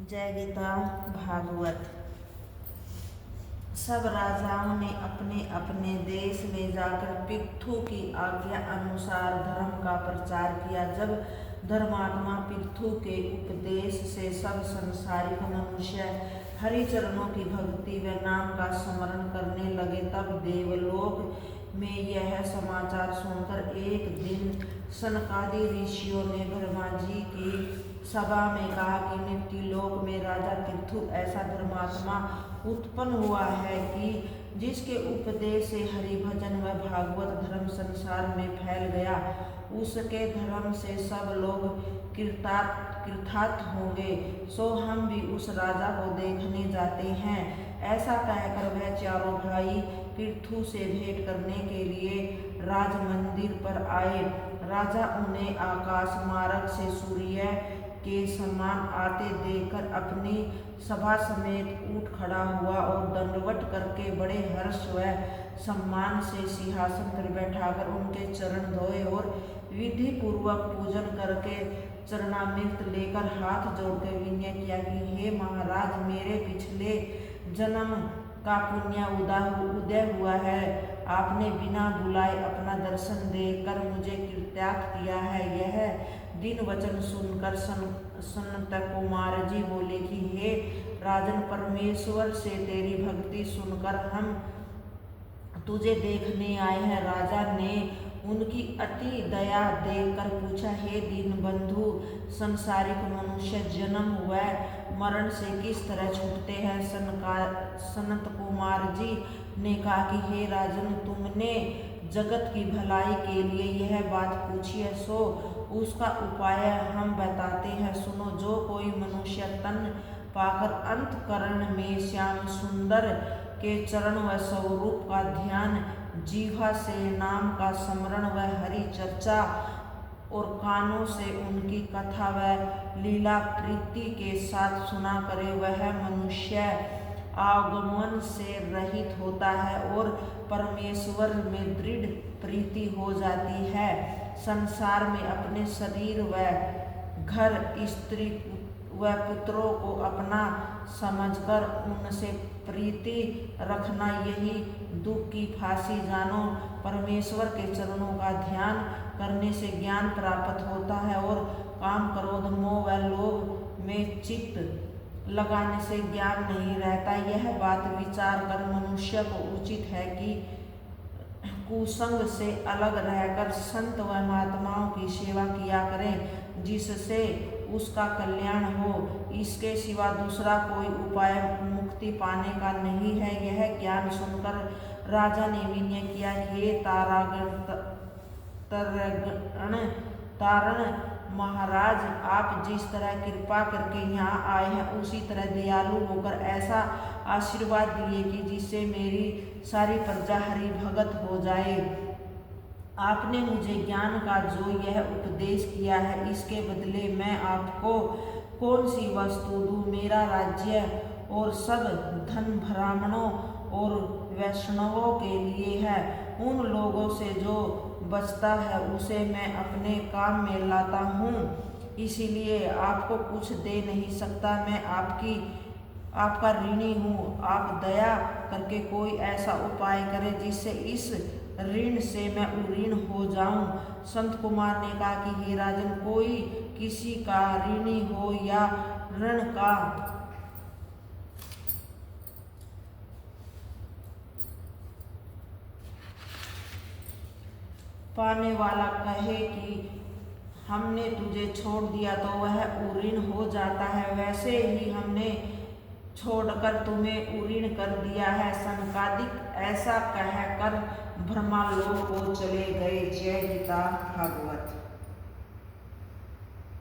जय गीता भागवत। सब राजाओं ने अपने अपने देश में जाकर पृथु की आज्ञा अनुसार धर्म का प्रचार किया। जब धर्मात्मा पृथु के उपदेश से सब संसारिक मनुष्य हरि चरणों की भक्ति व नाम का स्मरण करने लगे, तब देवलोक में यह समाचार सुनकर एक दिन सनकादि ऋषियों ने ब्रह्मा जी की सभा में कहा कि मृत्युलोक में राजा पृथु ऐसा धर्मात्मा उत्पन्न हुआ है कि जिसके उपदेश से हरि भजन व भागवत धर्म संसार में फैल गया। उसके धर्म से सब लोग कृतार्थ होंगे, सो हम भी उस राजा को देखने जाते हैं। ऐसा कहकर वह चारों भाई पृथु से भेंट करने के लिए राज मंदिर पर आए। राजा उन्हें आकाश मार्ग से सूर्य के समान आते देखकर अपनी सभा समेत उठ खड़ा हुआ और दंडवत करके बड़े हर्ष व सम्मान से सिंहासन पर बैठाकर उनके चरण धोए और विधि पूर्वक पूजन करके चरणामृत लेकर हाथ जोड़कर विनय किया कि हे महाराज, मेरे पिछले जन्म का पुण्य उदय हुआ है। आपने बिना बुलाए अपना दर्शन देकर मुझे कृतार्थ किया है। यह दिन वचन सुनकर सनत कुमार जी बोले कि हे राजन, परमेश्वर से तेरी भक्ति सुनकर हम तुझे देखने आए हैं। राजा ने उनकी अति दया देखकर पूछा, हे दीन बंधु, संसारिक मनुष्य जन्म व मरण से किस तरह छूटते हैं? सनत कुमार जी ने कहा कि हे राजन, तुमने जगत की भलाई के लिए यह बात पूछी है, सो उसका उपाय हम बताते हैं। सुनो, जो कोई मनुष्य तन पाकर अंतकरण में श्याम सुंदर के चरण व स्वरूप का ध्यान, जीवा से नाम का स्मरण व हरि चर्चा और कानों से उनकी कथा व लीला प्रीति के साथ सुना करे, वह मनुष्य आगमन से रहित होता है और परमेश्वर में दृढ़ प्रीति हो जाती है। संसार में अपने शरीर व घर, स्त्री व पुत्रों को अपना समझकर उनसे प्रीति रखना, यही दुख की फांसी जानो। परमेश्वर के चरणों का ध्यान करने से ज्ञान प्राप्त होता है और काम, क्रोध, मोह व लोभ में चित्त लगाने से ज्ञान नहीं रहता। यह बात विचार कर मनुष्य को उचित है कि कुसंग से अलग रहकर संत व महात्माओं की सेवा किया करें, जिससे उसका कल्याण हो। इसके सिवा दूसरा कोई उपाय मुक्ति पाने का नहीं है। यह ज्ञान सुनकर राजा ने विनय किया, हे तारण महाराज, आप जिस तरह कृपा करके यहाँ आए हैं, उसी तरह दयालु होकर ऐसा आशीर्वाद दिए कि जिससे मेरी सारी प्रजा हरि भगत हो जाए। आपने मुझे ज्ञान का जो यह उपदेश किया है, इसके बदले मैं आपको कौन सी वस्तु दूँ? मेरा राज्य और सब धन ब्राह्मणों और वैष्णवों के लिए है। उन लोगों से जो बचता है उसे मैं अपने काम में लाता हूँ, इसीलिए आपको कुछ दे नहीं सकता। मैं आपका ऋणी हूँ। आप दया करके कोई ऐसा उपाय करें जिससे इस ऋण से मैं उऋण हो जाऊं। संत कुमार ने कहा कि हे राजन, कोई किसी का ऋणी हो या ऋण का पाने वाला कहे कि हमने तुझे छोड़ दिया, तो वह उऋण हो जाता है। वैसे ही हमने छोड़कर तुम्हें उऋण कर दिया है। सनकादिक ऐसा कहकर ब्रह्मालोक को चले गए। जय गीता भागवत।